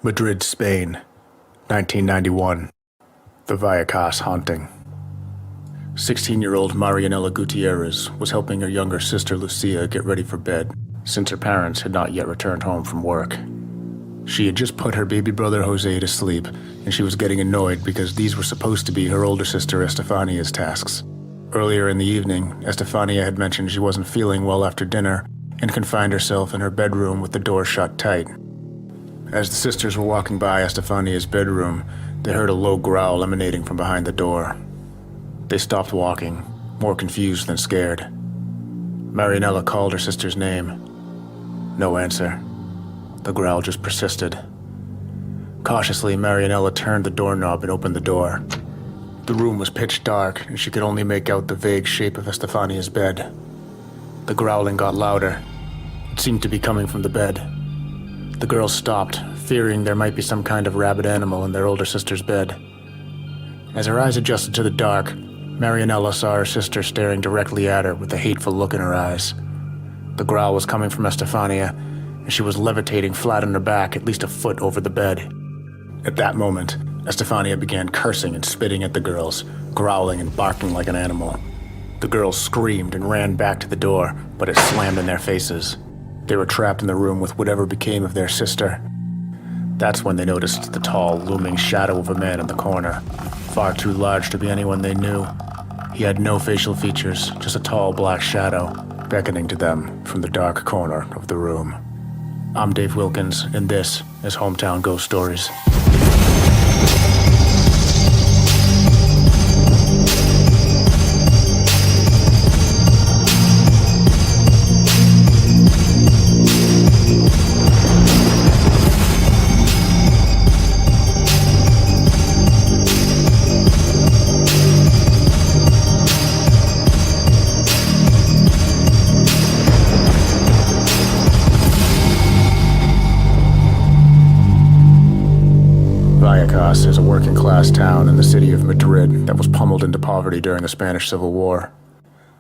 Madrid, Spain, 1991. The Vallecas haunting. 16-year-old Marianela Gutierrez was helping her younger sister Lucia get ready for bed, since her parents had not yet returned home from work. She had just put her baby brother Jose to sleep, and she was getting annoyed because these were supposed to be her older sister Estefania's tasks. Earlier in the evening, Estefania had mentioned she wasn't feeling well after dinner and confined herself in her bedroom with the door shut tight. As the sisters were walking by Estefania's bedroom, they heard a low growl emanating from behind the door. They stopped walking, more confused than scared. Marianela called her sister's name. No answer. The growl just persisted. Cautiously, Marianela turned the doorknob and opened the door. The room was pitch dark, and she could only make out the vague shape of Estefania's bed. The growling got louder. It seemed to be coming from the bed. The girls stopped, fearing there might be some kind of rabid animal in their older sister's bed. As her eyes adjusted to the dark, Marianela saw her sister staring directly at her with a hateful look in her eyes. The growl was coming from Estefania, and she was levitating flat on her back at least a foot over the bed. At that moment, Estefania began cursing and spitting at the girls, growling and barking like an animal. The girls screamed and ran back to the door, but it slammed in their faces. They were trapped in the room with whatever became of their sister. That's when they noticed the tall, looming shadow of a man in the corner, far too large to be anyone they knew. He had no facial features, just a tall black shadow, beckoning to them from the dark corner of the room. I'm Dave Wilkins, and this is Hometown Ghost Stories. Vallecas is a working-class town in the city of Madrid that was pummeled into poverty during the Spanish Civil War.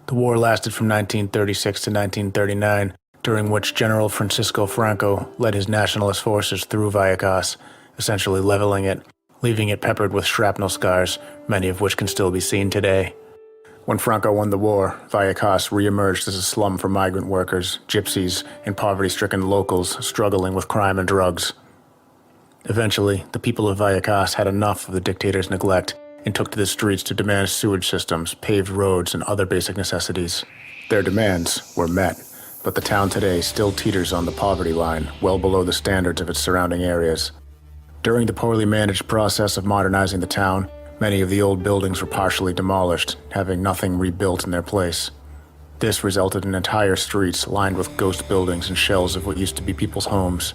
The war lasted from 1936 to 1939, during which General Francisco Franco led his nationalist forces through Vallecas, essentially leveling it, leaving it peppered with shrapnel scars, many of which can still be seen today. When Franco won the war, Vallecas re-emerged as a slum for migrant workers, gypsies, and poverty-stricken locals struggling with crime and drugs. Eventually, the people of Vallecas had enough of the dictator's neglect and took to the streets to demand sewage systems, paved roads, and other basic necessities. Their demands were met, but the town today still teeters on the poverty line, well below the standards of its surrounding areas. During the poorly managed process of modernizing the town, many of the old buildings were partially demolished, having nothing rebuilt in their place. This resulted in entire streets lined with ghost buildings and shells of what used to be people's homes.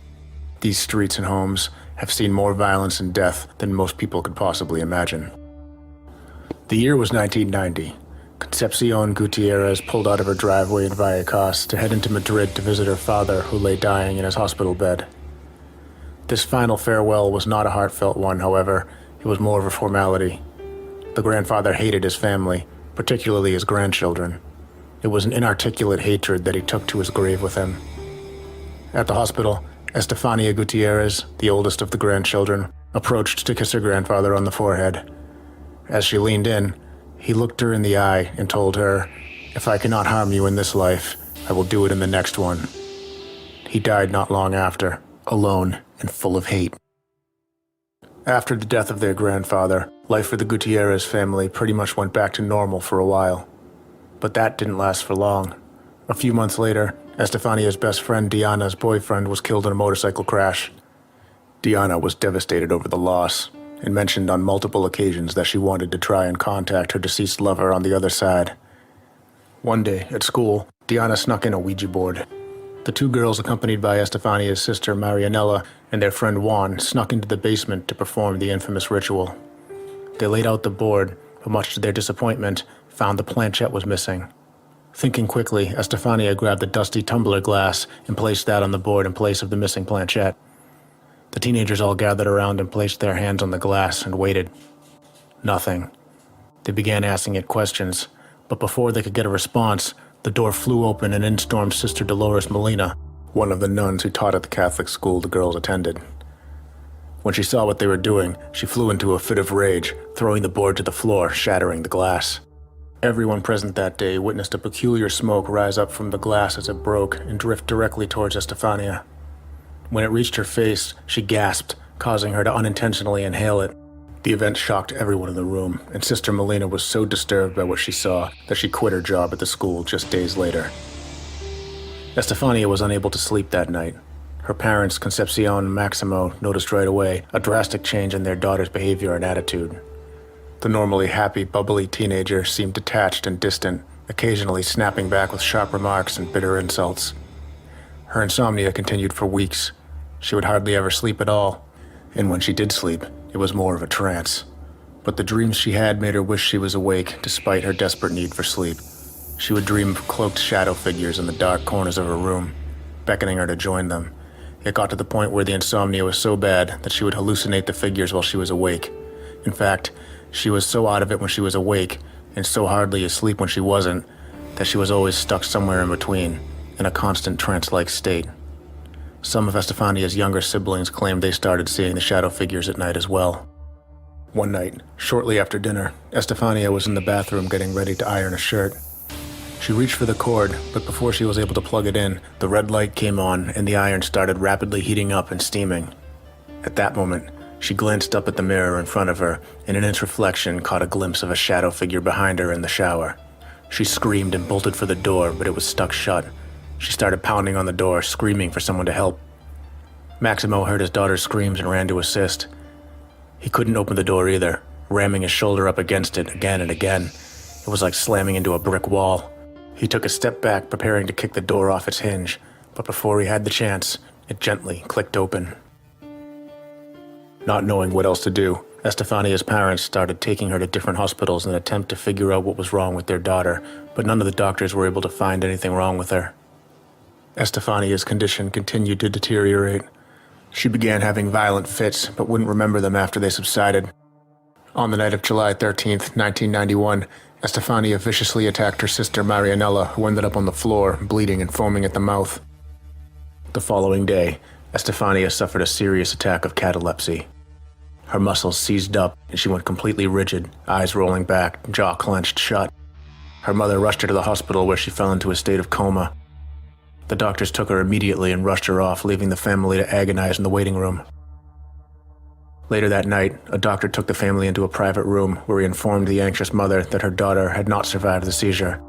These streets and homes have seen more violence and death than most people could possibly imagine. The year was 1990. Concepcion Gutierrez pulled out of her driveway in Vallecas to head into Madrid to visit her father, who lay dying in his hospital bed. This final farewell was not a heartfelt one, however. It was more of a formality. The grandfather hated his family, particularly his grandchildren. It was an inarticulate hatred that he took to his grave with him. At the hospital, Estefania Gutierrez, the oldest of the grandchildren, approached to kiss her grandfather on the forehead. As she leaned in, he looked her in the eye and told her, "If I cannot harm you in this life, I will do it in the next one." He died not long after, alone and full of hate. After the death of their grandfather, life for the Gutierrez family pretty much went back to normal for a while. But that didn't last for long. A few months later, Estefania's best friend Diana's boyfriend was killed in a motorcycle crash. Diana was devastated over the loss and mentioned on multiple occasions that she wanted to try and contact her deceased lover on the other side. One day, at school, Diana snuck in a ouija board. The two girls, accompanied by Estefania's sister Marianela and their friend Juan, snuck into the basement to perform the infamous ritual. They laid out the board, but much to their disappointment, found the planchette was missing. Thinking quickly, Estefania grabbed the dusty tumbler glass and placed that on the board in place of the missing planchette. The teenagers all gathered around and placed their hands on the glass and waited. Nothing. They began asking it questions, but before they could get a response, the door flew open and in stormed Sister Dolores Molina, one of the nuns who taught at the Catholic school the girls attended. When she saw what they were doing, she flew into a fit of rage, throwing the board to the floor, shattering the glass. Everyone present that day witnessed a peculiar smoke rise up from the glass as it broke and drift directly towards Estefania. When it reached her face, she gasped, causing her to unintentionally inhale it. The event shocked everyone in the room, and Sister Melina was so disturbed by what she saw that she quit her job at the school just days later. Estefania was unable to sleep that night. Her parents, Concepcion and Maximo, noticed right away a drastic change in their daughter's behavior and attitude. The normally happy, bubbly teenager seemed detached and distant, occasionally snapping back with sharp remarks and bitter insults. Her insomnia continued for weeks. She would hardly ever sleep at all, and when she did sleep, it was more of a trance. But the dreams she had made her wish she was awake, despite her desperate need for sleep. She would dream of cloaked shadow figures in the dark corners of her room, beckoning her to join them. It got to the point where the insomnia was so bad that she would hallucinate the figures while she was awake. In fact, she was so out of it when she was awake, and so hardly asleep when she wasn't, that she was always stuck somewhere in between, in a constant trance-like state. Some of Estefania's younger siblings claimed they started seeing the shadow figures at night as well. One night, shortly after dinner, Estefania was in the bathroom getting ready to iron a shirt. She reached for the cord, but before she was able to plug it in, the red light came on and the iron started rapidly heating up and steaming. At that moment, she glanced up at the mirror in front of her and in its reflection caught a glimpse of a shadow figure behind her in the shower. She screamed and bolted for the door, but it was stuck shut. She started pounding on the door, screaming for someone to help. Maximo heard his daughter's screams and ran to assist. He couldn't open the door either, ramming his shoulder up against it again and again. It was like slamming into a brick wall. He took a step back, preparing to kick the door off its hinge, but before he had the chance, it gently clicked open. Not knowing what else to do, Estefania's parents started taking her to different hospitals in an attempt to figure out what was wrong with their daughter, but none of the doctors were able to find anything wrong with her. Estefania's condition continued to deteriorate. She began having violent fits, but wouldn't remember them after they subsided. On the night of July 13th, 1991, Estefania viciously attacked her sister Marianella, who ended up on the floor, bleeding and foaming at the mouth. The following day, Estefania suffered a serious attack of catalepsy. Her muscles seized up, and she went completely rigid, eyes rolling back, jaw clenched shut. Her mother rushed her to the hospital where she fell into a state of coma. The doctors took her immediately and rushed her off, leaving the family to agonize in the waiting room. Later that night, a doctor took the family into a private room where he informed the anxious mother that her daughter had not survived the seizure.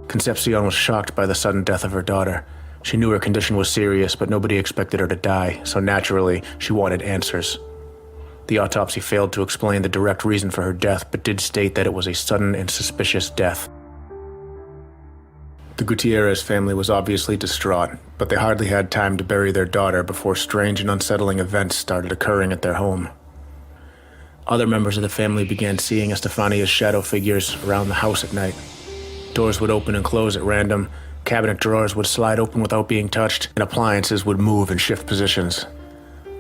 Concepcion was shocked by the sudden death of her daughter. She knew her condition was serious, but nobody expected her to die, so naturally, she wanted answers. The autopsy failed to explain the direct reason for her death, but did state that it was a sudden and suspicious death. The Gutierrez family was obviously distraught, but they hardly had time to bury their daughter before strange and unsettling events started occurring at their home. Other members of the family began seeing Estefania's shadow figures around the house at night. Doors would open and close at random, cabinet drawers would slide open without being touched, and appliances would move and shift positions.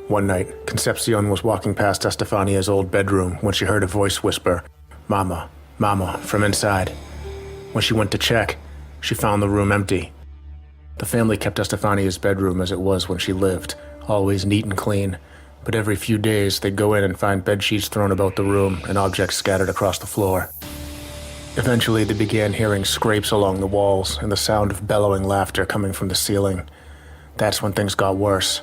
One night, Concepcion was walking past Estefania's old bedroom when she heard a voice whisper, "Mama, Mama," from inside. When she went to check, she found the room empty. The family kept Estefania's bedroom as it was when she lived, always neat and clean, but every few days they'd go in and find bedsheets thrown about the room and objects scattered across the floor. Eventually they began hearing scrapes along the walls and the sound of bellowing laughter coming from the ceiling. That's when things got worse.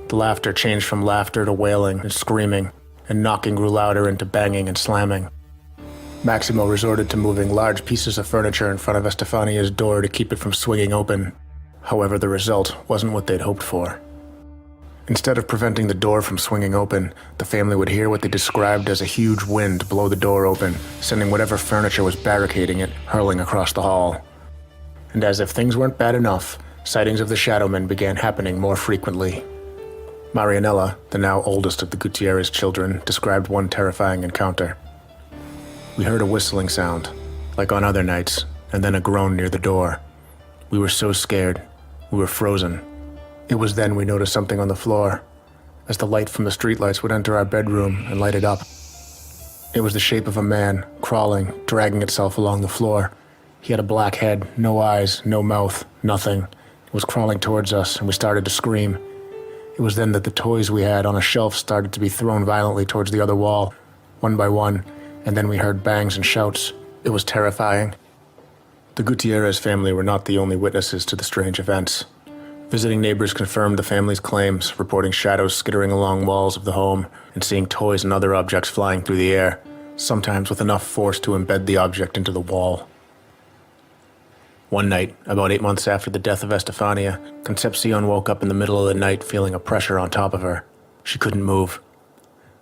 The laughter changed from laughter to wailing and screaming, and knocking grew louder into banging and slamming. Maximo resorted to moving large pieces of furniture in front of Estefania's door to keep it from swinging open. However, the result wasn't what they'd hoped for. Instead of preventing the door from swinging open, the family would hear what they described as a huge wind blow the door open, sending whatever furniture was barricading it hurling across the hall. And as if things weren't bad enough, sightings of the Shadowmen began happening more frequently. Marianella, the now oldest of the Gutierrez children, described one terrifying encounter. We heard a whistling sound, like on other nights, and then a groan near the door. We were so scared. We were frozen. It was then we noticed something on the floor, as the light from the streetlights would enter our bedroom and light it up. It was the shape of a man, crawling, dragging itself along the floor. He had a black head, no eyes, no mouth, nothing. It was crawling towards us, and we started to scream. It was then that the toys we had on a shelf started to be thrown violently towards the other wall, one by one, and then we heard bangs and shouts. It was terrifying. The Gutierrez family were not the only witnesses to the strange events. Visiting neighbors confirmed the family's claims, reporting shadows skittering along walls of the home and seeing toys and other objects flying through the air, sometimes with enough force to embed the object into the wall. One night, about 8 months after the death of Estefania, Concepcion woke up in the middle of the night feeling a pressure on top of her. She couldn't move.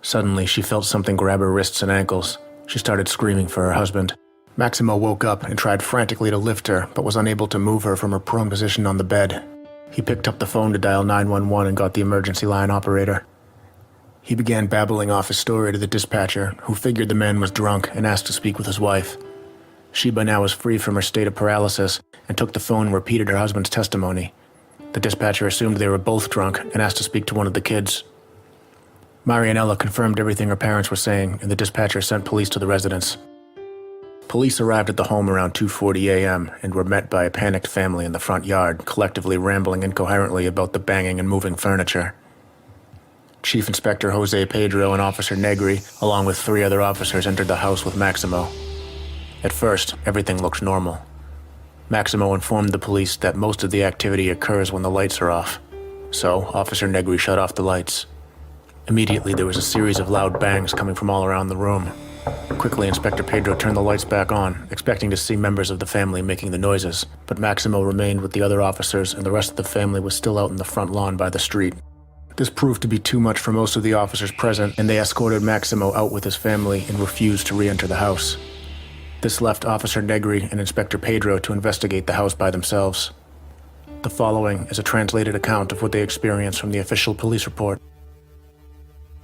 Suddenly, she felt something grab her wrists and ankles. She started screaming for her husband. Maximo woke up and tried frantically to lift her, but was unable to move her from her prone position on the bed. He picked up the phone to dial 911 and got the emergency line operator. He began babbling off his story to the dispatcher, who figured the man was drunk and asked to speak with his wife. She by now was free from her state of paralysis and took the phone and repeated her husband's testimony. The dispatcher assumed they were both drunk and asked to speak to one of the kids. Marianella confirmed everything her parents were saying, and the dispatcher sent police to the residence. Police arrived at the home around 2:40 a.m. and were met by a panicked family in the front yard, collectively rambling incoherently about the banging and moving furniture. Chief Inspector Jose Pedro and Officer Negri, along with 3 other officers, entered the house with Maximo. At first, everything looked normal. Maximo informed the police that most of the activity occurs when the lights are off, so Officer Negri shut off the lights. Immediately, there was a series of loud bangs coming from all around the room. Quickly, Inspector Pedro turned the lights back on, expecting to see members of the family making the noises, but Maximo remained with the other officers and the rest of the family was still out in the front lawn by the street. This proved to be too much for most of the officers present, and they escorted Maximo out with his family and refused to re-enter the house. This left Officer Negri and Inspector Pedro to investigate the house by themselves. The following is a translated account of what they experienced from the official police report.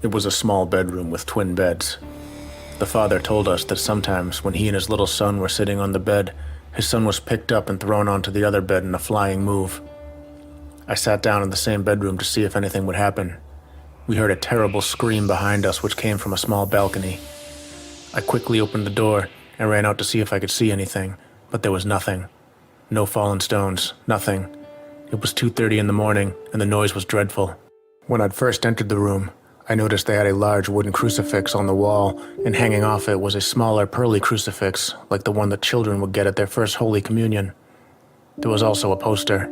It was a small bedroom with twin beds. The father told us that sometimes when he and his little son were sitting on the bed, his son was picked up and thrown onto the other bed in a flying move. I sat down in the same bedroom to see if anything would happen. We heard a terrible scream behind us which came from a small balcony. I quickly opened the door and ran out to see if I could see anything, but there was nothing. No fallen stones, nothing. It was 2:30 in the morning, and the noise was dreadful. When I'd first entered the room, I noticed they had a large wooden crucifix on the wall, and hanging off it was a smaller pearly crucifix, like the one that children would get at their first Holy Communion. There was also a poster.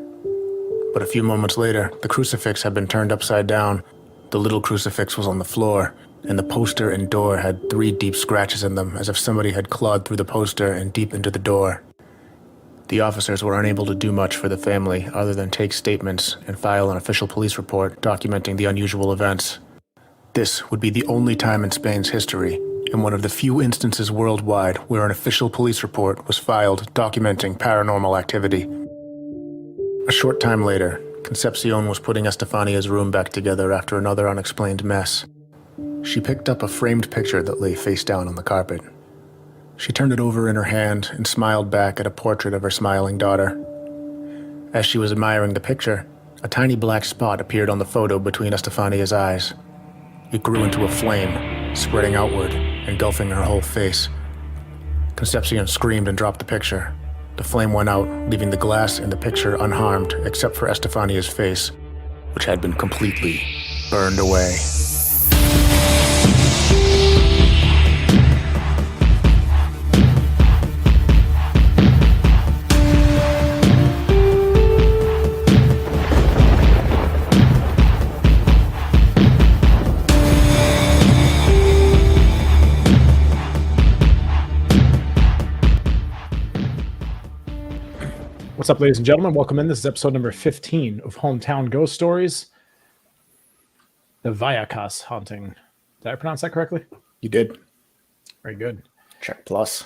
But a few moments later, the crucifix had been turned upside down. The little crucifix was on the floor, and the poster and door had 3 deep scratches in them, as if somebody had clawed through the poster and deep into the door. The officers were unable to do much for the family other than take statements and file an official police report documenting the unusual events. This would be the only time in Spain's history, and one of the few instances worldwide where an official police report was filed documenting paranormal activity. A short time later, Concepcion was putting Estefania's room back together after another unexplained mess. She picked up a framed picture that lay face down on the carpet. She turned it over in her hand and smiled back at a portrait of her smiling daughter. As she was admiring the picture, a tiny black spot appeared on the photo between Estefania's eyes. It grew into a flame, spreading outward, engulfing her whole face. Concepcion screamed and dropped the picture. The flame went out, leaving the glass in the picture unharmed except for Estefania's face, which had been completely burned away. What's up, ladies and gentlemen? Welcome in. This is episode number 15 of Hometown Ghost Stories. The Vallecas haunting. Did I pronounce that correctly? You did. Very good. Check plus.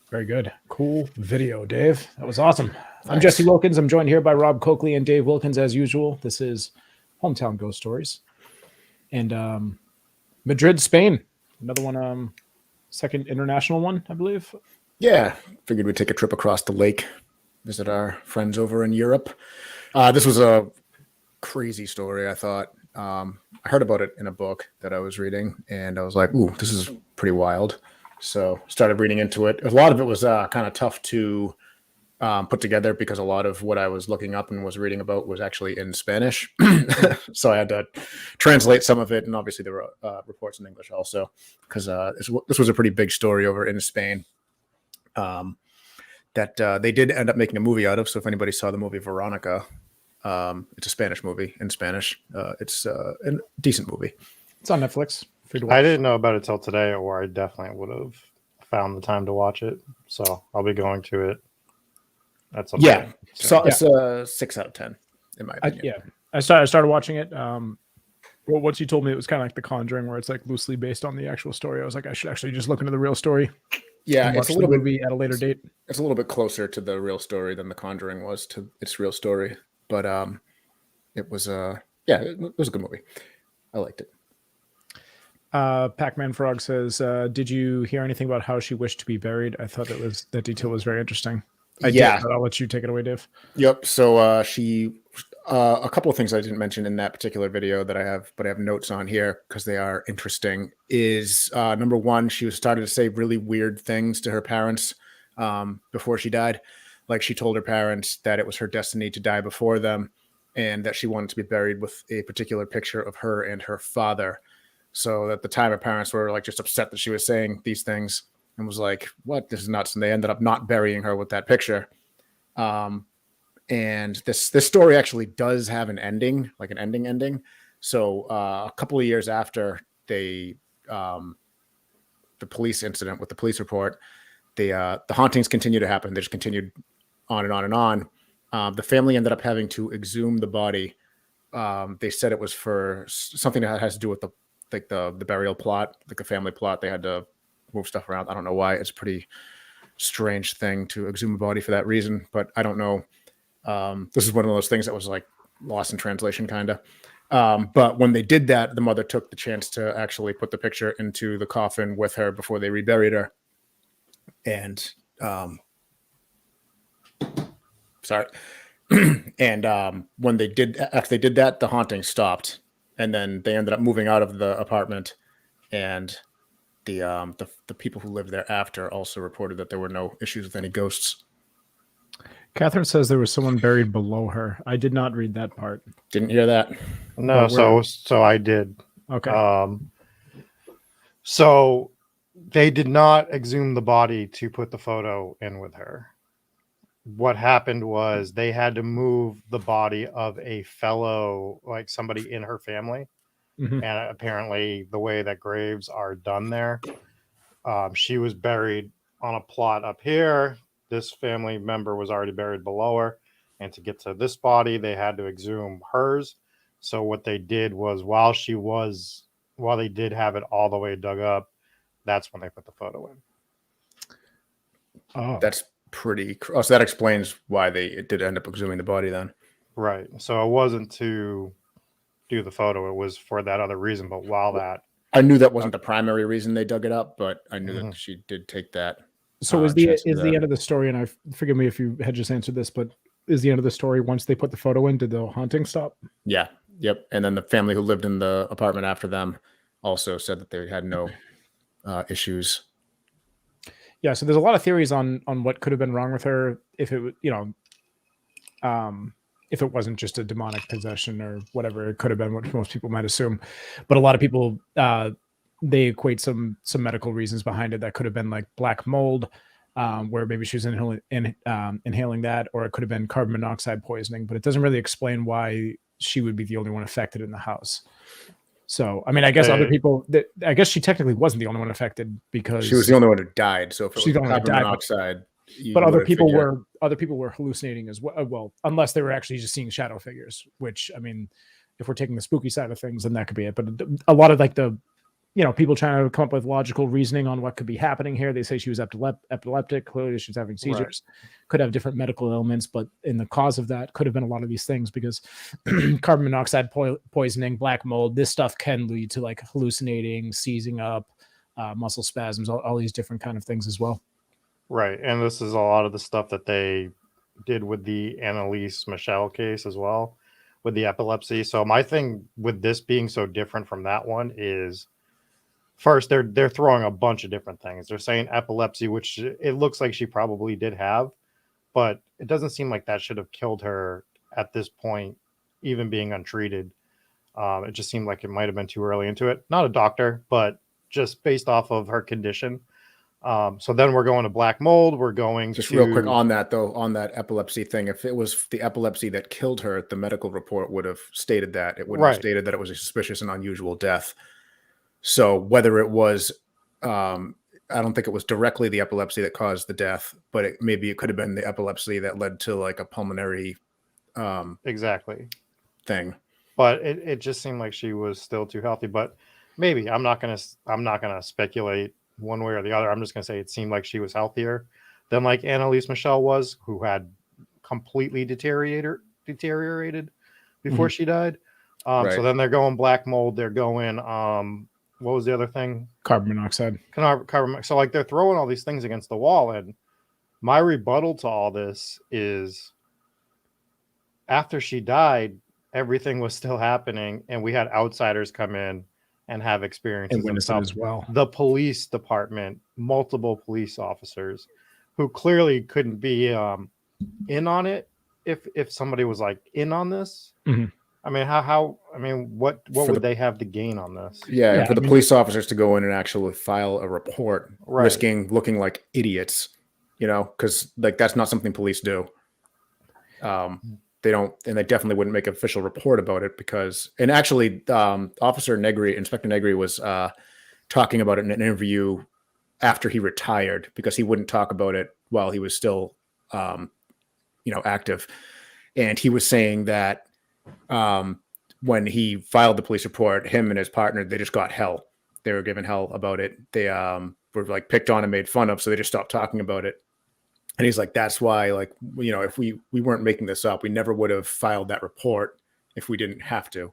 Very good. Cool video, Dave. That was awesome. Thanks. I'm Jesse Wilkins. I'm joined here by Rob Coakley and Dave Wilkins as usual. This is Hometown Ghost Stories. And Madrid, Spain. Another one, second international one, I believe. Yeah. Figured we'd take a trip across the lake. Visit our friends over in Europe. This was a crazy story, I thought. I heard about it in a book that I was reading, and I was like, ooh, this is pretty wild. So started reading into it. A lot of it was kind of tough to put together because a lot of what I was looking up and was reading about was actually in Spanish. So I had to translate some of it. And obviously there were reports in English also, because this was a pretty big story over in Spain that they did end up making a movie out of. So if anybody saw the movie Veronica, it's a Spanish movie in Spanish. It's a decent movie. It's on Netflix. Free to watch. I didn't know about it till today, or I definitely would have found the time to watch it. So I'll be going to it. That's yeah. So it's a 6 out of 10 in my opinion. I started watching it. Well, once you told me it was kind of like The Conjuring, where it's like loosely based on the actual story, I was like, I should actually just look into the real story. Yeah, it's a little bit at a later date. It's a little bit closer to the real story than The Conjuring was to its real story, but it was it was a good movie. I liked it. Pac-Man Frog says, "Did you hear anything about how she wished to be buried? I thought that detail was very interesting." I did, but I'll let you take it away, Dave. Yep. So she, a couple of things I didn't mention in that particular video that I have, but I have notes on here because they are interesting. Is number one, she was starting to say really weird things to her parents before she died. Like she told her parents that it was her destiny to die before them, and that she wanted to be buried with a particular picture of her and her father. So at the time, her parents were like just upset that she was saying these things. And was like, what? This is nuts. And they ended up not burying her with that picture. And this story actually does have an ending, like an ending. So a couple of years after the police incident with the police report, the hauntings continue to happen. They just continued on and on and on. The family ended up having to exhume the body. They said it was for something that has to do with the burial plot, like a family plot. They had to move stuff around. I don't know why. It's a pretty strange thing to exhume a body for that reason, but I don't know. This is one of those things that was like lost in translation, kind of. But when they did that, the mother took the chance to actually put the picture into the coffin with her before they reburied her. And sorry. And when they did, after they did that, the haunting stopped, and then they ended up moving out of the apartment, and the people who lived there after also reported that there were no issues with any ghosts. Catherine says there was someone buried below her. I did not read that part. Didn't hear that. No, so I did. Okay. So they did not exhume the body to put the photo in with her. What happened was they had to move the body of a fellow, like somebody in her family. Mm-hmm. And apparently the way that graves are done there, she was buried on a plot up here. This family member was already buried below her. And to get to this body, they had to exhume hers. So what they did was while they did have it all the way dug up, that's when they put the photo in. Oh, that's pretty. So that explains why they did end up exhuming the body then. Right. So it wasn't to do the photo, it was for that other reason. But while that, I knew that wasn't the primary reason they dug it up, but I knew that she did take that. So is the end of the story, and I forgive me if you had just answered this, but is the end of the story once they put the photo in, did the haunting stop? Yeah. Yep. And then the family who lived in the apartment after them also said that they had no issues. Yeah, so there's a lot of theories on what could have been wrong with her if it, if it wasn't just a demonic possession or whatever. It could have been what most people might assume, but a lot of people they equate some medical reasons behind it. That could have been like black mold, where maybe she was inhaling that, or it could have been carbon monoxide poisoning. But it doesn't really explain why she would be the only one affected in the house. So, I mean, I guess other people. I guess she technically wasn't the only one affected because she was the only one who died. So if it was carbon died, monoxide, but other people were hallucinating as well. Well, unless they were actually just seeing shadow figures. Which, I mean, if we're taking the spooky side of things, then that could be it. But a lot of like the, people trying to come up with logical reasoning on what could be happening here. They say she was epileptic. Clearly, she was having seizures. Right. Could have different medical ailments, but in the cause of that could have been a lot of these things because carbon monoxide poisoning, black mold, this stuff can lead to like hallucinating, seizing up, muscle spasms, all these different kind of things as well. Right, and this is a lot of the stuff that they did with the Annalise Michelle case as well, with the epilepsy. So my thing with this being so different from that one is, first, they're throwing a bunch of different things. They're saying epilepsy, which it looks like she probably did have, but it doesn't seem like that should have killed her at this point, even being untreated. It just seemed like it might have been too early into it. Not a doctor, but just based off of her condition. So then we're going to black mold. We're going Just to... real quick on that, though, on that epilepsy thing. If it was the epilepsy that killed her, the medical report would have stated that. It wouldn't have stated that it was a suspicious and unusual death. So whether it was, I don't think it was directly the epilepsy that caused the death, but maybe it could have been the epilepsy that led to like a pulmonary exactly thing. But it just seemed like she was still too healthy. But maybe I'm not gonna speculate one way or the other. I'm just gonna say it seemed like she was healthier than like Annalise Michelle was, who had completely deteriorated before she died. So then they're going black mold. They're going what was the other thing? Carbon monoxide. Carbon. So like they're throwing all these things against the wall, and my rebuttal to all this is, after she died, everything was still happening, and we had outsiders come in and have experiences And witness it as well. The police department, multiple police officers, who clearly couldn't be in on it if somebody was like in on this. Mm-hmm. I mean, what would they have to gain on this? Yeah, and for the police officers to go in and actually file a report, risking looking like idiots, because like that's not something police do. They don't, and they definitely wouldn't make an official report about it because, and actually, Inspector Negri was talking about it in an interview after he retired because he wouldn't talk about it while he was still, active. And he was saying that when he filed the police report, him and his partner, they just got hell. They were given hell about it. They were like picked on and made fun of, so they just stopped talking about it. And he's like, that's why, like, if we weren't making this up, we never would have filed that report if we didn't have to.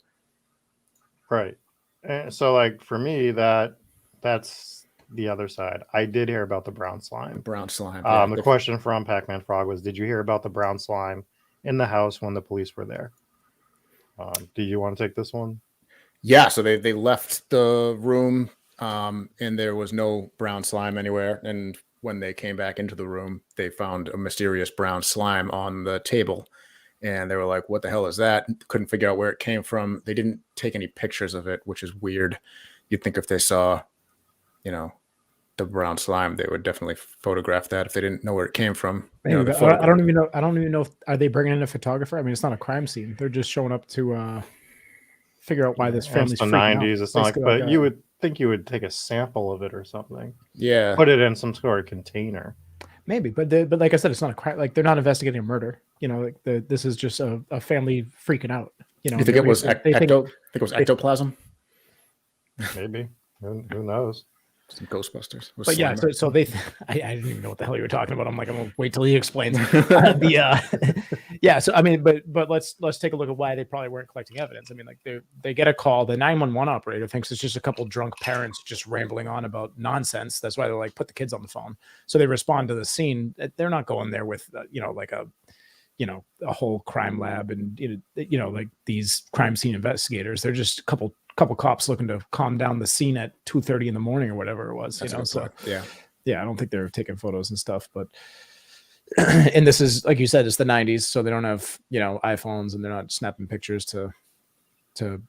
Right. And so, like, for me, that's the other side. I did hear about the brown slime. The question from Pac-Man Frog was, did you hear about the brown slime in the house when the police were there? Do you want to take this one? Yeah. So they left the room and there was no brown slime anywhere. And when they came back into the room, they found a mysterious brown slime on the table. And they were like, what the hell is that? Couldn't figure out where it came from. They didn't take any pictures of it, which is weird. You'd think if they saw, the brown slime, they would definitely photograph that if they didn't know where it came from. I don't even know. Are they bringing in a photographer? I mean, it's not a crime scene. They're just showing up to figure out why this family's freaking out. It's the 90s. It's not like, but you would think you would take a sample of it or something. Yeah. Put it in some sort of container. Maybe, but like I said, it's not a crime. Like they're not investigating a murder. This is just a family freaking out. You think it was ectoplasm? Maybe. Who knows? Some Ghostbusters. But yeah, so they. I didn't even know what the hell you were talking about. I'm like, I'm gonna wait till he explains. Yeah. So I mean, but let's take a look at why they probably weren't collecting evidence. I mean, like they get a call. The 911 operator thinks it's just a couple drunk parents just rambling on about nonsense. That's why they're like, put the kids on the phone. So they respond to the scene. They're not going there with like a whole crime lab and like these crime scene investigators. They're just a couple cops looking to calm down the scene at 2:30 in the morning or whatever it was. So yeah, I don't think they're taking photos and stuff, but and this is, like you said, it's the 90s, so they don't have iPhones and they're not snapping pictures to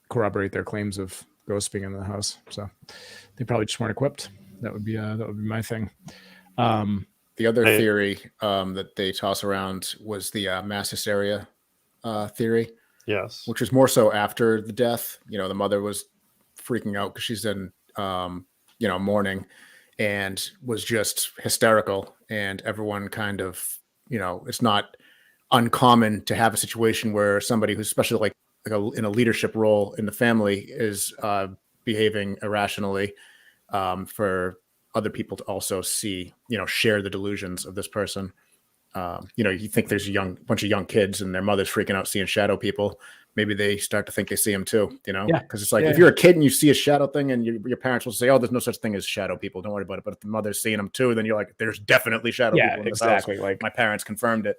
corroborate their claims of ghosts being in the house. So they probably just weren't equipped. That would be my thing. The other theory that they toss around was the mass hysteria theory. Yes. Which was more so after the death. The mother was freaking out because she's in, mourning and was just hysterical. And everyone kind of, it's not uncommon to have a situation where somebody who's especially like in a leadership role in the family is behaving irrationally for other people to also see, share the delusions of this person. You think there's a bunch of young kids and their mother's freaking out seeing shadow people. Maybe they start to think they see them too, because it's like, if you're a kid and you see a shadow thing and your parents will say, oh, there's no such thing as shadow people. Don't worry about it. But if the mother's seeing them too, then you're like, there's definitely shadow people in this house. Like my parents confirmed it.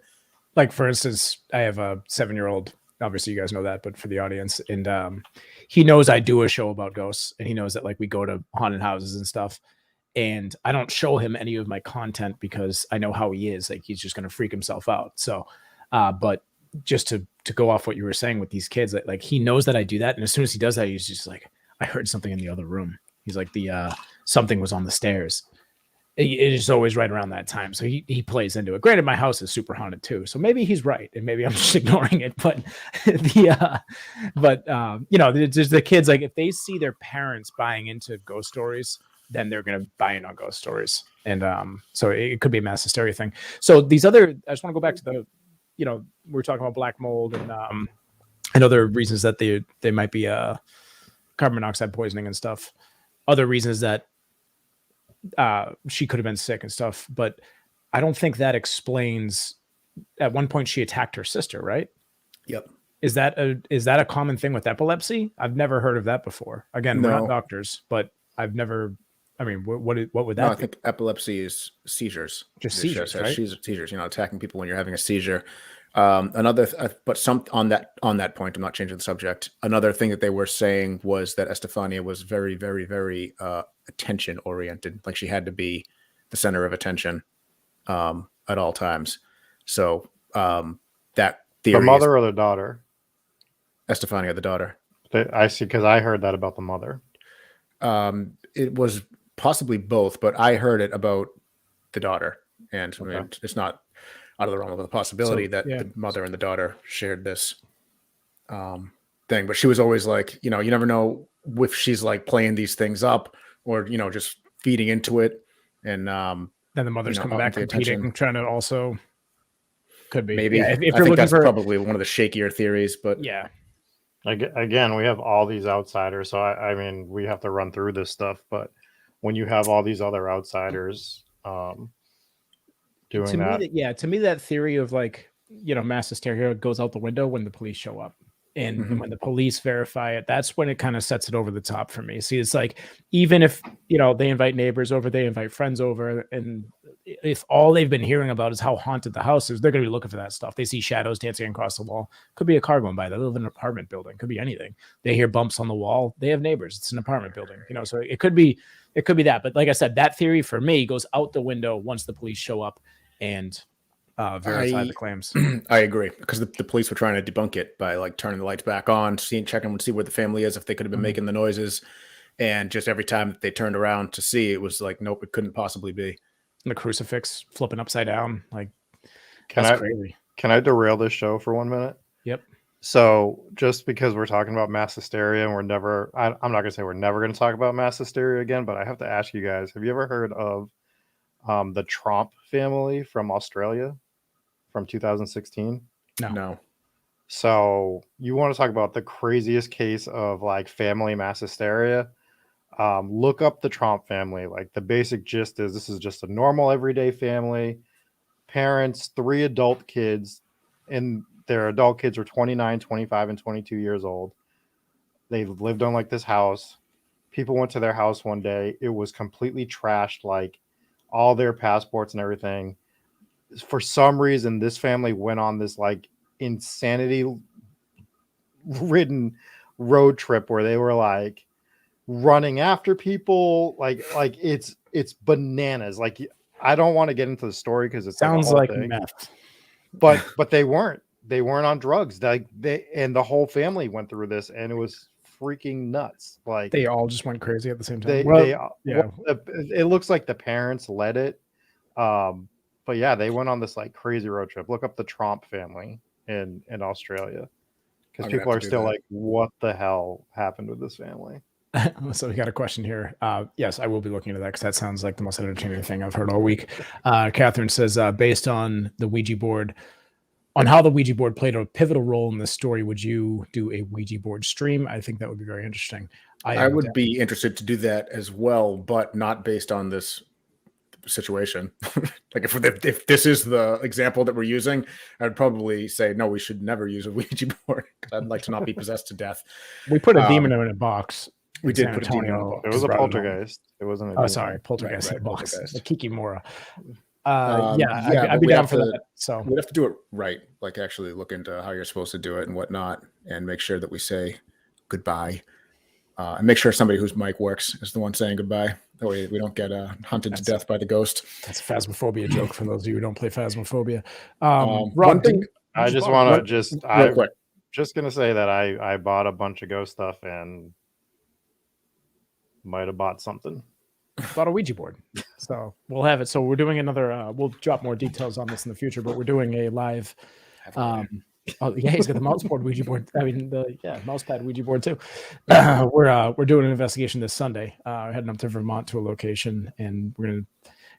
Like, for instance, I have a 7-year-old, obviously you guys know that, but for the audience, and he knows I do a show about ghosts, and he knows that like we go to haunted houses and stuff. and I don't show him any of my content because I know how he is. Like he's just going to freak himself out. So, but just to go off what you were saying with these kids, like he knows that I do that, and as soon as he does that, he's just like, I heard something in the other room. He's like, something was on the stairs. It is always right around that time. So he plays into it. Granted, my house is super haunted too. So maybe he's right. And maybe I'm just ignoring it. But there's the kids, like if they see their parents buying into ghost stories, then they're going to buy in on ghost stories. And so it could be a mass hysteria thing. So I just want to go back to we're talking about black mold and other reasons that they might be carbon monoxide poisoning and stuff. Other reasons that she could have been sick and stuff, but I don't think that explains. At one point, she attacked her sister, right? Yep. Is that a common thing with epilepsy? I've never heard of that before. Again, we're not doctors, but I've never. I mean, what would that? No, be? I think epilepsy is seizures. Just seizures, right? Seizures. Attacking people when you're having a seizure. On that point, I'm not changing the subject. Another thing that they were saying was that Estefania was very, very, very attention oriented. Like she had to be the center of attention at all times. So that theory. The mother or the daughter? Estefania, the daughter. I see, because I heard that about the mother. It was possibly both, but I heard it about the daughter, and Okay. I mean, it's not out of the realm of the possibility that the mother and the daughter shared this thing. But she was always like, you never know if she's like playing these things up or, just feeding into it. And then the mother's coming back competing, trying to also could be. Maybe. Yeah, if I think that's probably one of the shakier theories, but yeah. Again, we have all these outsiders. So, I mean, we have to run through this stuff. But when you have all these other outsiders doing that. To me, that theory of like, mass hysteria goes out the window when the police show up. And when the police verify it, that's when it kind of sets it over the top for me. See, it's like, even if, they invite neighbors over, they invite friends over, and if all they've been hearing about is how haunted the house is, they're going to be looking for that stuff. They see shadows dancing across the wall. Could be a car going by. They live in an apartment building. Could be anything. They hear bumps on the wall. They have neighbors. It's an apartment building, so it could be that. But like I said, that theory for me goes out the window once the police show up and verify the claims. I agree, because the police were trying to debunk it by like turning the lights back on, checking to see where the family is, if they could have been making the noises, and just every time that they turned around to see, it was like, nope, it couldn't possibly be. And the crucifix flipping upside down, like crazy. Can I derail this show for 1 minute? Yep. So just because we're talking about mass hysteria, and I'm not gonna say we're never gonna talk about mass hysteria again, but I have to ask you guys: have you ever heard of the Trump family from Australia from 2016? No. So you want to talk about the craziest case of like family mass hysteria? Look up the Trump family. Like the basic gist is this is just a normal everyday family. Parents, 3 adult kids, and their adult kids were 29, 25, and 22 years old. They lived on like this house. People went to their house one day. It was completely trashed, like all their passports and everything. For some reason, this family went on this like insanity ridden road trip where they were like running after people. Like it's bananas. Like, I don't want to get into the story because it sounds like meth, but they weren't on drugs. Like and the whole family went through this, and it was freaking nuts. Like they all just went crazy at the same time. It looks like the parents led it. But yeah, they went on this like crazy road trip. Look up the Trump family in Australia, because people are still like, what the hell happened with this family? So we got a question here. Yes, I will be looking into that, because that sounds like the most entertaining thing I've heard all week. Catherine says, based on the Ouija board, on how the Ouija board played a pivotal role in this story, would you do a Ouija board stream? I think that would be very interesting. I would be interested to do that as well, but not based on this situation. Like if this is the example that we're using, I'd probably say no, we should never use a Ouija board, because I'd like to not be possessed to death. We put a demon in a box. We did put a demon in a box. It was a poltergeist. It wasn't a demon. Sorry, poltergeist in a box. The Kikimora. Yeah, I'd be down for that. So we'd have to do it right, like actually look into how you're supposed to do it and whatnot, and make sure that we say goodbye And make sure somebody whose mic works is the one saying goodbye. That way we don't get hunted to death by the ghost. That's a Phasmophobia joke for those of you who don't play Phasmophobia. One Rob, thing, I just want to real quick. Just gonna say that I bought a bunch of ghost stuff and might have bought something. bought a Ouija board. So we'll have it. So we're doing another, we'll drop more details on this in the future, but we're doing a live, oh yeah, he's got the mouse board Ouija board. I mean, mouse pad Ouija board too. We're doing an investigation this Sunday. We're heading up to Vermont to a location, and we're gonna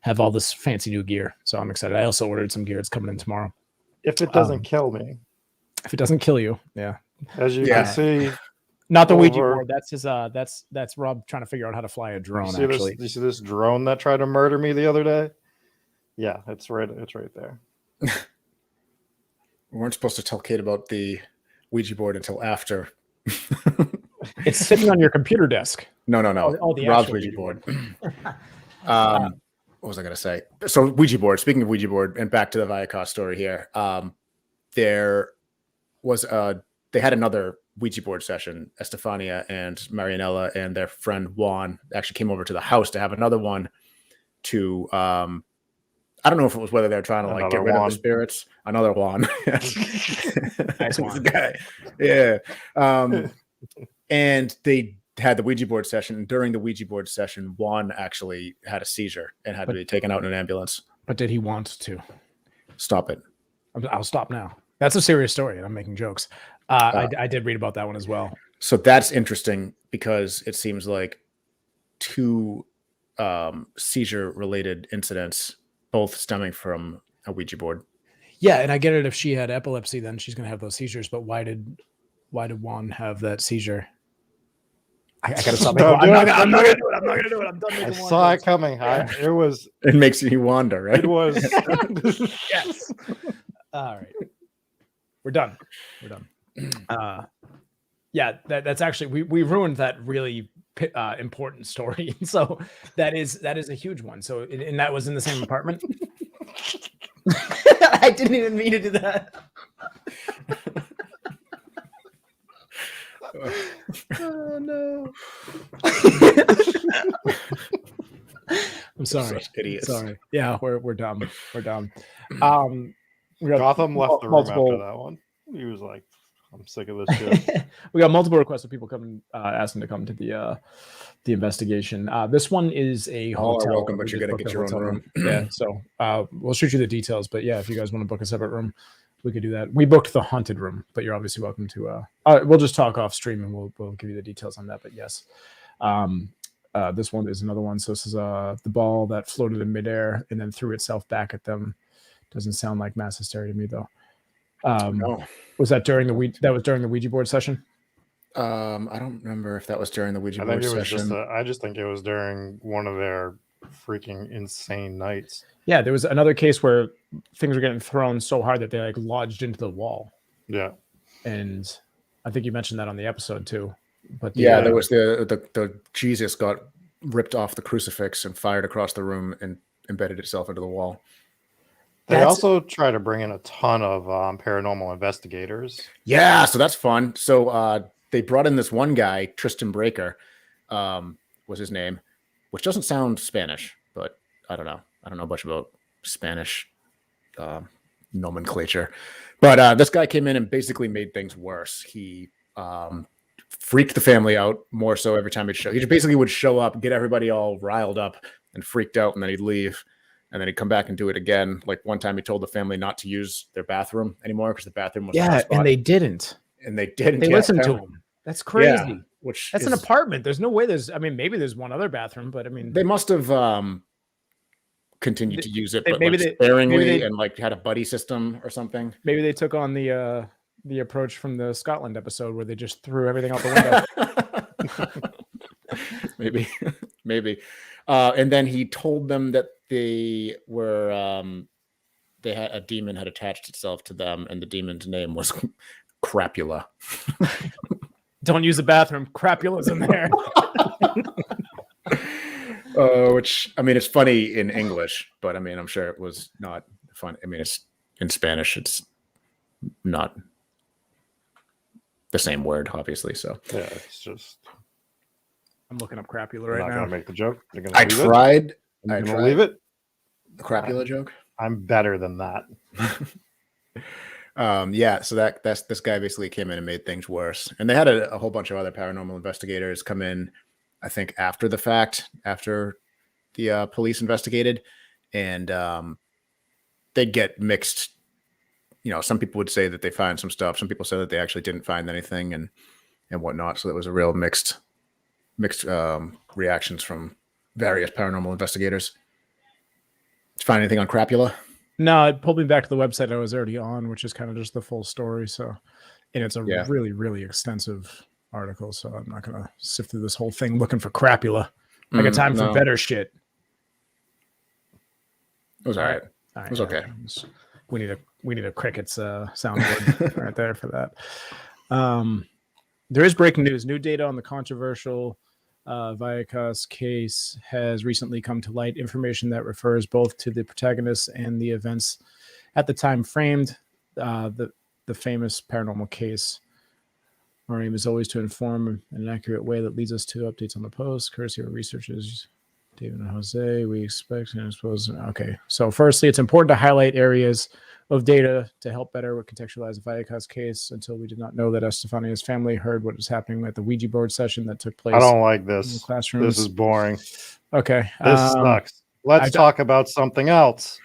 have all this fancy new gear. So I'm excited. I also ordered some gear. It's coming in tomorrow. If it doesn't kill me, if it doesn't kill you, yeah. As you can see, not the Ouija board. That's his. That's Rob trying to figure out how to fly a drone. Actually, you see this drone that tried to murder me the other day? Yeah, it's right. It's right there. We weren't supposed to tell Kate about the Ouija board until after. It's sitting on your computer desk. No. The Rob's Ouija board. What was I going to say? So Ouija board. Speaking of Ouija board, and back to the Vallecas story here. There was they had another Ouija board session. Estefania and Marianella and their friend Juan actually came over to the house to have another one to I don't know if it was whether they're trying to like get rid of the spirits. Another Juan. Nice one. Guy. Yeah. And they had the Ouija board session. And during the Ouija board session, Juan actually had a seizure and had to be taken out in an ambulance. But did he want to? Stop it. I'll stop now. That's a serious story, and I'm making jokes. I did read about that one as well. So that's interesting because it seems like two seizure-related incidents, both stemming from a Ouija board. Yeah, and I get it. If she had epilepsy, then she's going to have those seizures. But why did Juan have that seizure? I got to stop. I'm not going to do it. I'm not going to do it. I'm done. I saw it coming. It makes you wander, right? It was. Yes. All right. We're done. Yeah, that's actually we ruined that really important story. So that is a huge one. So and that was in the same apartment. I didn't even mean to do that. Oh no. I'm sorry. Such idiots. Sorry. Yeah, we're dumb. We're dumb. Gotham left the room after that one. He was like, I'm sick of this shit. We got multiple requests of people coming asking to come to the investigation. This one is a hotel. Welcome, but you're gonna get your own room. Yeah, so we'll shoot you the details. But yeah, if you guys want to book a separate room, we could do that. We booked the haunted room, but you're obviously welcome to. We'll just talk off stream and we'll give you the details on that. But yes, this one is another one. So this is the ball that floated in midair and then threw itself back at them. Doesn't sound like mass hysteria to me though. No. Was that during the Ouija board session? I don't remember if that was during the Ouija board session. I just think it was during one of their freaking insane nights. Yeah, there was another case where things were getting thrown so hard that they like lodged into the wall. Yeah, and I think you mentioned that on the episode too. But there was the Jesus got ripped off the crucifix and fired across the room and embedded itself into the wall. They also try to bring in a ton of paranormal investigators. Yeah, so that's fun. So they brought in this one guy, Tristan Breaker, was his name, which doesn't sound Spanish, but I don't know. I don't know much about Spanish nomenclature. But this guy came in and basically made things worse. He freaked the family out more so every time he'd show. He basically would show up, get everybody all riled up and freaked out, and then he'd leave. And then he'd come back and do it again. Like one time he told the family not to use their bathroom anymore because the bathroom was and they didn't. They listened to him. That's crazy. Yeah, that's an apartment. There's no way maybe there's one other bathroom, but I mean they must have continued to use it, but sparingly and like had a buddy system or something. Maybe they took on the approach from the Scotland episode where they just threw everything out the window. maybe. And then he told them that they were they had a demon had attached itself to them, and the demon's name was Crapula. Don't use the bathroom. Crapula's in there. Which I mean, it's funny in English, but I mean, I'm sure it was not fun. I mean, it's in Spanish. It's not the same word, obviously. So yeah, it's just I'm looking up crapula I'm right not now. gonna make the joke. You're gonna I leave tried. it. I'm I gonna tried leave it. the crapula joke. I'm better than that. Yeah, so that's this guy basically came in and made things worse. And they had a whole bunch of other paranormal investigators come in, I think after the fact, after the police investigated, and they'd get mixed. Some people would say that they find some stuff. Some people said that they actually didn't find anything and whatnot. So that was a real mixed reactions from various paranormal investigators. Did you find anything on crapula? No, it pulled me back to the website I was already on, which is kind of just the full story. So, and it's a Yeah. really, really extensive article. So I'm not going to sift through this whole thing looking for crapula. I got time for No. better shit. It was all right. It was okay. We need a crickets soundboard right there for that. There is breaking news. New data on the controversial Vallecas case has recently come to light. Information that refers both to the protagonists and the events at the time framed the famous paranormal case. Our aim is always to inform in an accurate way that leads us to updates on the post. Courtesy of researchers David and Jose. We expect and I suppose. Okay. So firstly, it's important to highlight areas of data to help better contextualize the Vallecas case. Until we did not know that Estefania's family heard what was happening at the Ouija board session that took place. I don't like in this. the classrooms. This is boring. Okay. This sucks. Let's talk about something else.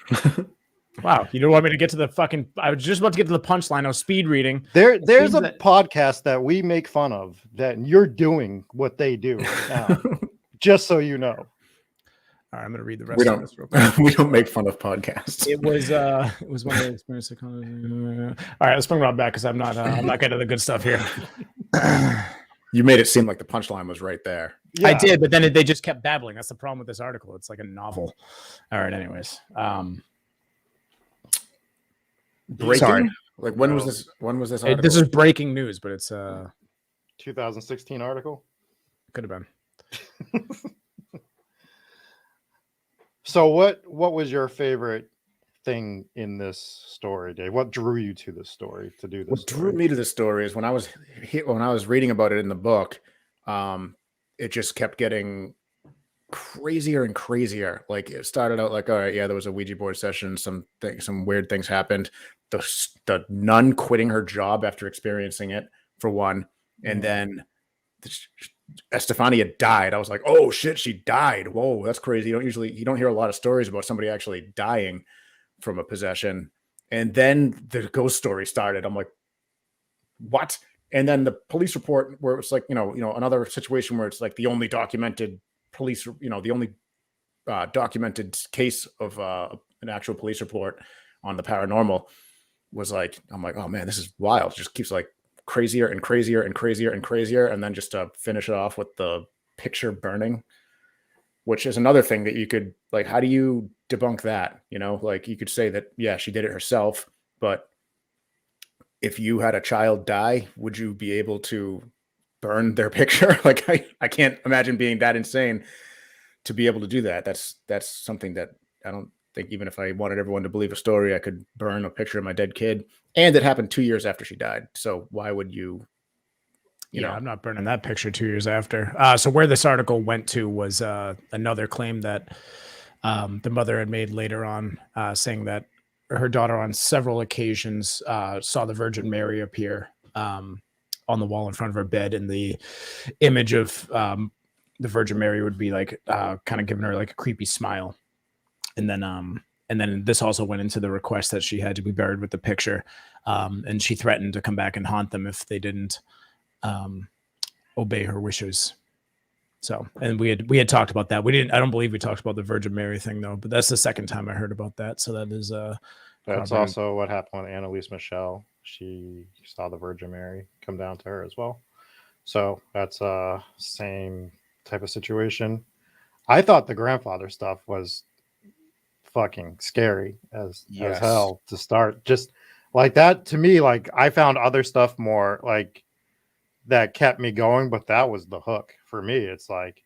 Wow. You don't want me to get to the fucking... I was just about to get to the punchline. I was speed reading. There's a podcast that we make fun of that you're doing what they do now. Just so you know. All right, I'm going to read the rest of this real quick. We don't make fun of podcasts. It was one of the experiences. All right, let's bring Rob back because I'm not getting to the good stuff here. You made it seem like the punchline was right there. Yeah. I did, but then they just kept babbling. That's the problem with this article. It's like a novel. All right, anyways. Breaking? Sorry. Like when was this article? This is breaking news, but it's 2016 article. Could have been. So what was your favorite thing in this story, Dave? What drew you to this story to do this? What drew me to this story is when I was reading about it in the book, it just kept getting crazier and crazier. Like it started out like, all right, yeah, there was a Ouija board session, some weird things happened. The nun quitting her job after experiencing it, for one, and then Estefania died. I was like, oh shit, she died. Whoa, that's crazy. You don't hear a lot of stories about somebody actually dying from a possession. And then the ghost story started. I'm like, what? And then the police report where it's like, another situation where it's like the only documented police, the only documented case of an actual police report on the paranormal was like, I'm like, oh man, this is wild. It just keeps like crazier and crazier and crazier and crazier. And then just to finish it off with the picture burning, which is another thing that you could like, how do you debunk that? Like you could say that, yeah, she did it herself, but if you had a child die, would you be able to burn their picture? Like I can't imagine being that insane to be able to do that. That's something that I don't think, even if I wanted everyone to believe a story, I could burn a picture of my dead kid. And it happened 2 years after she died. So why would you know? I'm not burning that picture 2 years after. So where this article went to was another claim that the mother had made later on, saying that her daughter on several occasions saw the Virgin Mary appear on the wall in front of her bed, and the image of the Virgin Mary would be like kind of giving her like a creepy smile. And then this also went into the request that she had to be buried with the picture, and she threatened to come back and haunt them if they didn't obey her wishes. So, and we had talked about that. I don't believe we talked about the Virgin Mary thing though, but that's the second time I heard about that. So that is that's also what happened with Annalise Michelle. She saw the Virgin Mary come down to her as well. So that's same type of situation. I thought the grandfather stuff was fucking scary as hell to start. Just like that to me, like I found other stuff more like that kept me going, but that was the hook for me. It's like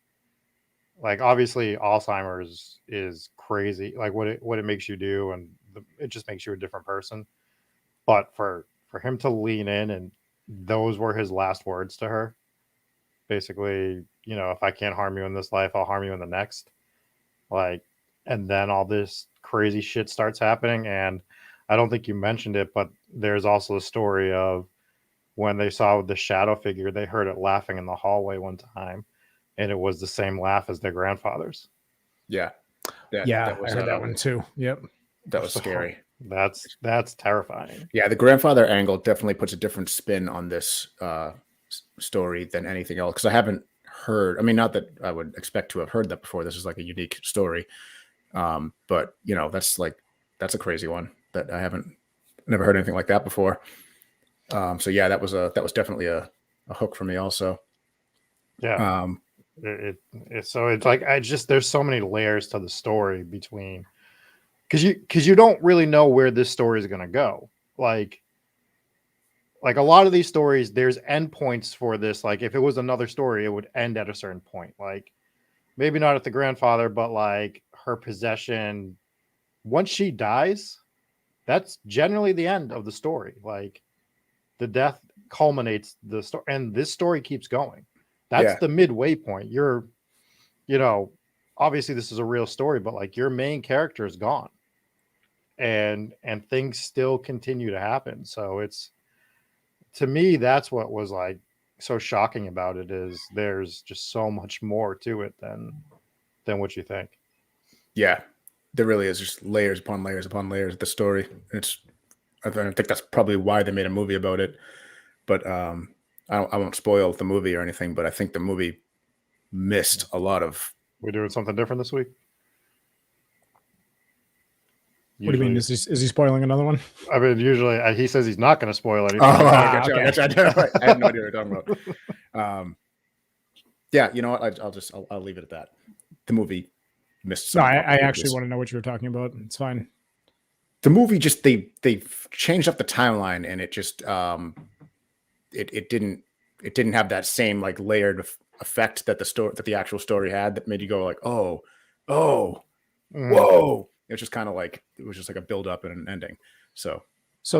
obviously Alzheimer's is crazy, like what it makes you do, and it just makes you a different person. But for him to lean in and those were his last words to her, basically, you know, if I can't harm you in this life, I'll harm you in the next. Like, and then all this crazy shit starts happening. And I don't think you mentioned it, but there's also a story of when they saw the shadow figure, they heard it laughing in the hallway one time, and it was the same laugh as their grandfather's. Yeah. Yeah, That was I heard that one too. Yep. that was So scary. that's terrifying. Yeah, the grandfather angle definitely puts a different spin on this story than anything else, because I haven't heard. I mean, not that I would expect to have heard that before. This is like a unique story, but you know, that's a crazy one that I haven't never heard anything like that before. So yeah, that was definitely a hook for me also. Yeah. So it's like there's so many layers to the story between because you don't really know where this story is going to go. Like a lot of these stories, there's endpoints for this. Like if it was another story, it would end at a certain point. Like maybe not at the grandfather, but like her possession. Once she dies, that's generally the end of the story. Like the death culminates the story, and this story keeps going. That's Yeah. the midway point. You know, obviously this is a real story, but like your main character is gone, and things still continue to happen. So it's, to me, that's what was like so shocking about it, is there's just so much more to it than what you think. Yeah, there really is just layers upon layers upon layers of the story. I think that's probably why they made a movie about it. But I won't spoil the movie or anything. But I think the movie missed a lot of. We're doing something different this week. What do you mean? Is he spoiling another one? I mean, usually he says he's not going to spoil anything. I gotcha. okay. I have no idea what you're talking about. Yeah, you know what? I'll leave it at that. The movie missed. No, I actually want to know what you were talking about. It's fine. The movie just they changed up the timeline, and it just it didn't have that same like layered effect that the actual story had, that made you go like, oh, whoa. It was just kind of like, it was just like a build up and an ending. So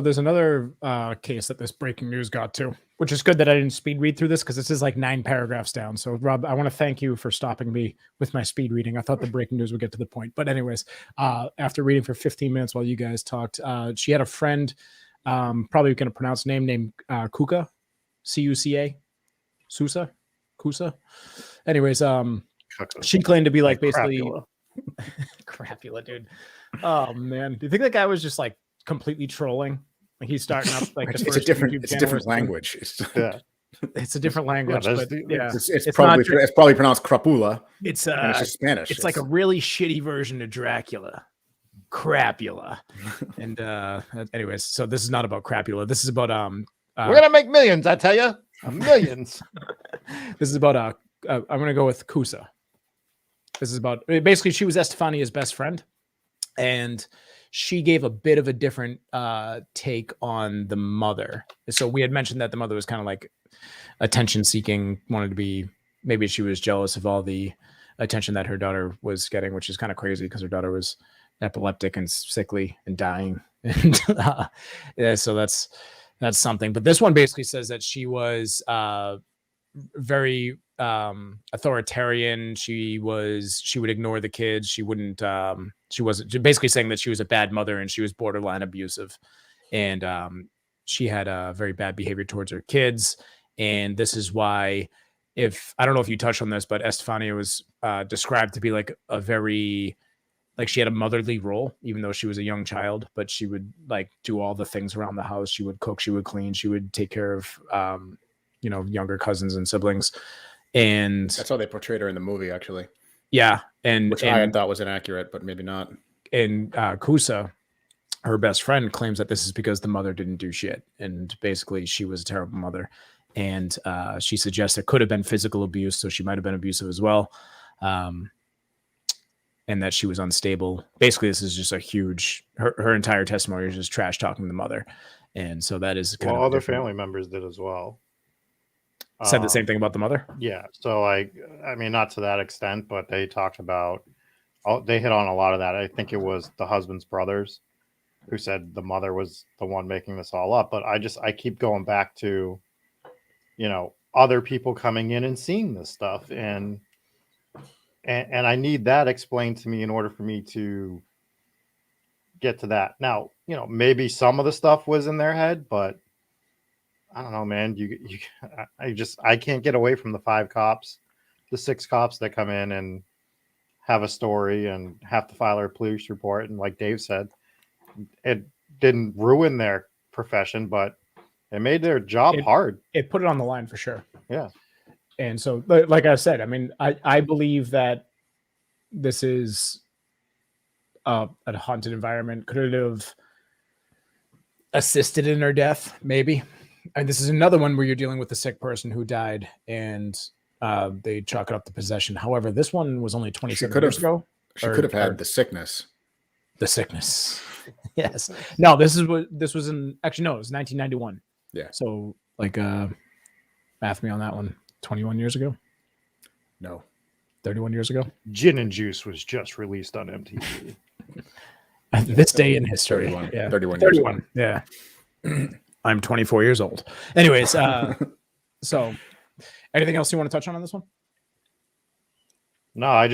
there's another case that this breaking news got to, which is good that I didn't speed read through this, because this is like 9 paragraphs down. So Rob, I want to thank you for stopping me with my speed reading. I thought the breaking news would get to the point. But anyways, after reading for 15 minutes while you guys talked, she had a friend, probably going to pronounce name, named Kuka, C-U-C-A, Kusa. Anyways, she claimed to be like basically Crapula, dude. Oh man, do you think that guy was just like completely trolling? Like he's starting up like it's a different language. It's a different language, but it's probably pronounced crapula. It's and it's just Spanish. It's like a really shitty version of Dracula, Crapula. And anyways, so this is not about Crapula. This is about we're gonna make millions, I tell you, millions. This is about I'm gonna go with Kusa. This is about, basically, she was Estefania's best friend, and she gave a bit of a different take on the mother. So we had mentioned that the mother was kind of like attention seeking, wanted to be, maybe she was jealous of all the attention that her daughter was getting, which is kind of crazy because her daughter was epileptic and sickly and dying. And yeah, so that's something. But this one basically says that she was very authoritarian. She would ignore the kids. She wouldn't she wasn't, basically saying that she was a bad mother and she was borderline abusive, and she had a very bad behavior towards her kids. And this is why, if I don't know if you touched on this, but Estefania was described to be like a very, like she had a motherly role, even though she was a young child, but she would like do all the things around the house. She would cook, she would clean, she would take care of younger cousins and siblings. And that's how they portrayed her in the movie, actually. Yeah. Which I thought was inaccurate, but maybe not. And Kusa, her best friend, claims that this is because the mother didn't do shit. And basically she was a terrible mother. And she suggests there could have been physical abuse, so she might have been abusive as well. And that she was unstable. Basically, this is just a huge, her entire testimony is just trash talking the mother. And so that is kind of other family members did as well. Said the same thing about the mother? Yeah. So I mean, not to that extent, but they talked about, they hit on a lot of that. I think it was the husband's brothers who said the mother was the one making this all up. But I keep going back to, other people coming in and seeing this stuff, and I need that explained to me in order for me to get to that. Now, maybe some of the stuff was in their head, but I don't know, man. I can't get away from the 6 cops that come in and have a story and have to file a police report. And like Dave said, it didn't ruin their profession, but it made their job hard. It put it on the line for sure. Yeah. And so, like I said, I mean, I believe that this is a haunted environment. Could it have assisted in her death? Maybe. And this is another one where you're dealing with a sick person who died, and they chalk it up to possession. However, this one was only 27 years ago. She could have had the sickness. The sickness. Yes. No, this was in, actually, no, it was 1991. Yeah. So, like, math me on that one. 21 years ago? No. 31 years ago? Gin and Juice was just released on MTV. This day in history. 31. Yeah. 31. Yeah. I'm 24 years old. Anyways, so anything else you want to touch on this one? No, I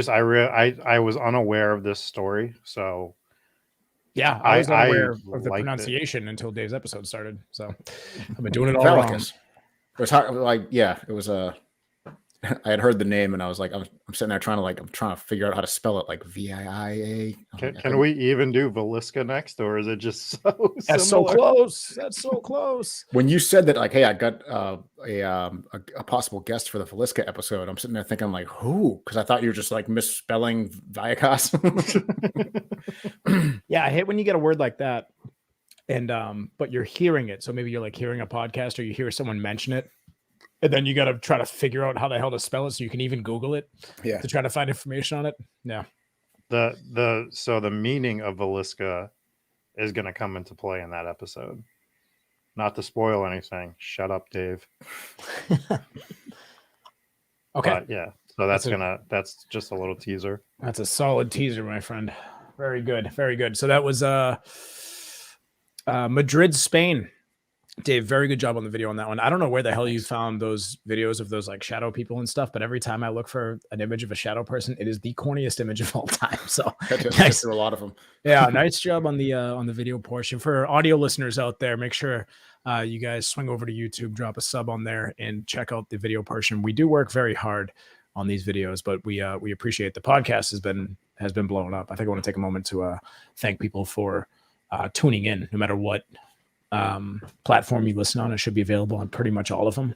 was unaware of this story, so yeah, I was unaware of the pronunciation until Dave's episode started. So I've been doing it all wrong. Valecas. It was hard, like, yeah, it was I had heard the name, and I was like, I'm sitting there trying to figure out how to spell it, like VIIA. Can we even do Valisca next, or is it just so That's similar? so close? That's so close. When you said that, like, hey, I got a possible guest for the Valisca episode, I'm sitting there thinking, like, who? Because I thought you were just like misspelling Vallecas. Yeah, I hate when you get a word like that, and but you're hearing it. So maybe you're like hearing a podcast, or you hear someone mention it. And then you got to try to figure out how the hell to spell it, so you can even Google it to try to find information on it. Yeah. So the meaning of Valisca is going to come into play in that episode. Not to spoil anything. Shut up, Dave. Okay. But yeah. So that's just a little teaser. That's a solid teaser, my friend. Very good. Very good. So that was Madrid, Spain. Dave, very good job on the video on that one. I don't know where the hell you found those videos of those like shadow people and stuff, but every time I look for an image of a shadow person, it is the corniest image of all time. So nice. Through a lot of them. Yeah, nice job on the video portion. For audio listeners out there, make sure you guys swing over to YouTube, drop a sub on there, and check out the video portion. We do work very hard on these videos, but we appreciate the podcast has been blowing up. I think I want to take a moment to thank people for tuning in, no matter what platform you listen on. It should be available on pretty much all of them.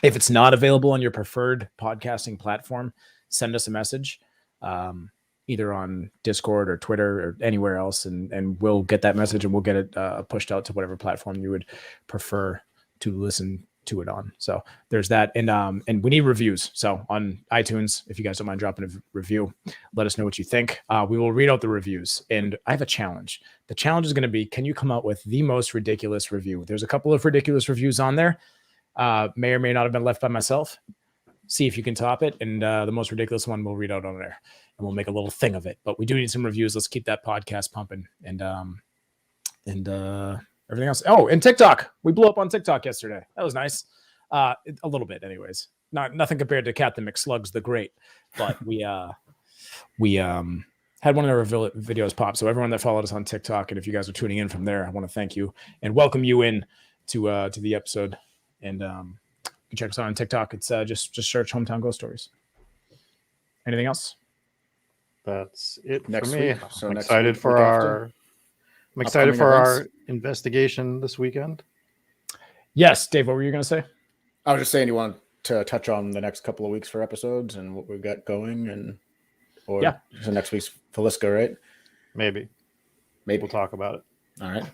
If it's not available on your preferred podcasting platform, send us a message, either on Discord or Twitter or anywhere else, and we'll get that message and we'll get it pushed out to whatever platform you would prefer to listen to it on. So there's that. And we need reviews. So on iTunes, if you guys don't mind dropping a review, let us know what you think. We will read out the reviews. And I have a challenge. The challenge is going to be, can you come up with the most ridiculous review? There's a couple of ridiculous reviews on there. May or may not have been left by myself. See if you can top it. And the most ridiculous one we'll read out on there, and we'll make a little thing of it. But we do need some reviews. Let's keep that podcast pumping. And everything else. Oh, and TikTok. We blew up on TikTok yesterday. That was nice. A little bit, anyways. Nothing compared to Captain McSlugs the Great, but we had one of our videos pop. So everyone that followed us on TikTok, and if you guys are tuning in from there, I want to thank you and welcome you in to the episode. And you can check us out on TikTok. It's just search Hometown Ghost Stories. Anything else? That's it Next for me. week. So I'm next excited week, for week our after. I'm excited Upcoming for our events. investigation this weekend. Yes, Dave, what were you going to say? I was just saying, you want to touch on the next couple of weeks for episodes and what we've got going, so next week's Valisca, right? Maybe we'll talk about it. All right.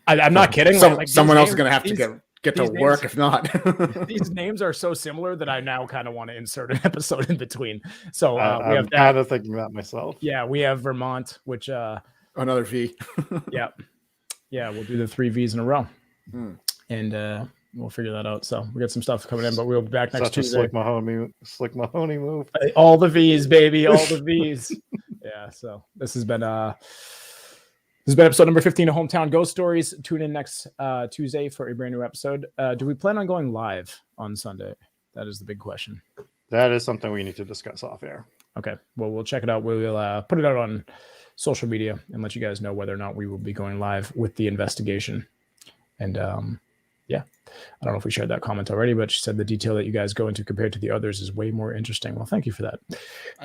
I'm not kidding. Someone else is going to have to get to work if not. These names are so similar that I now kind of want to insert an episode in between. So I'm kind of thinking that myself. Yeah, we have Vermont, which another V. yeah, we'll do the 3 V's in a row, and we'll figure that out. So we got some stuff coming in, but we'll be back next Tuesday. Slick Mahoney move. All the V's, baby, all the V's. Yeah. So this has been This has been episode number 15 of Hometown Ghost Stories. Tune in next Tuesday for a brand new episode. Do we plan on going live on Sunday? That is the big question. That is something we need to discuss off air. Okay. Well, we'll check it out. We'll put it out on social media and let you guys know whether or not we will be going live with the investigation. And yeah, I don't know if we shared that comment already, but she said the detail that you guys go into compared to the others is way more interesting. Well, thank you for that.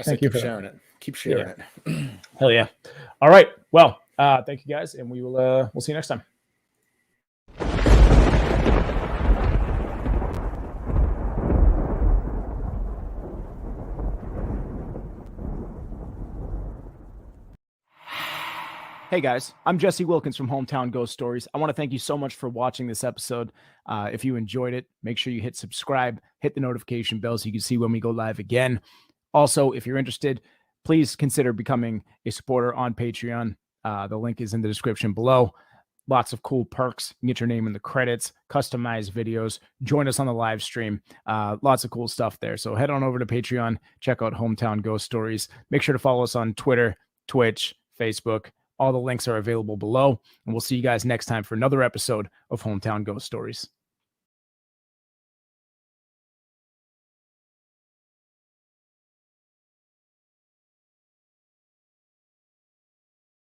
Thank you for sharing it. Keep sharing it. Hell yeah. All right. Well, thank you guys, and we'll see you next time. Hey guys, I'm Jesse Wilkins from Hometown Ghost Stories. I want to thank you so much for watching this episode. If you enjoyed it, make sure you hit subscribe, hit the notification bell so you can see when we go live again. Also, if you're interested, please consider becoming a supporter on Patreon. The link is in the description below. Lots of cool perks. You can get your name in the credits, customized videos, join us on the live stream. Lots of cool stuff there. So head on over to Patreon, check out Hometown Ghost Stories. Make sure to follow us on Twitter, Twitch, Facebook. All the links are available below. And we'll see you guys next time for another episode of Hometown Ghost Stories.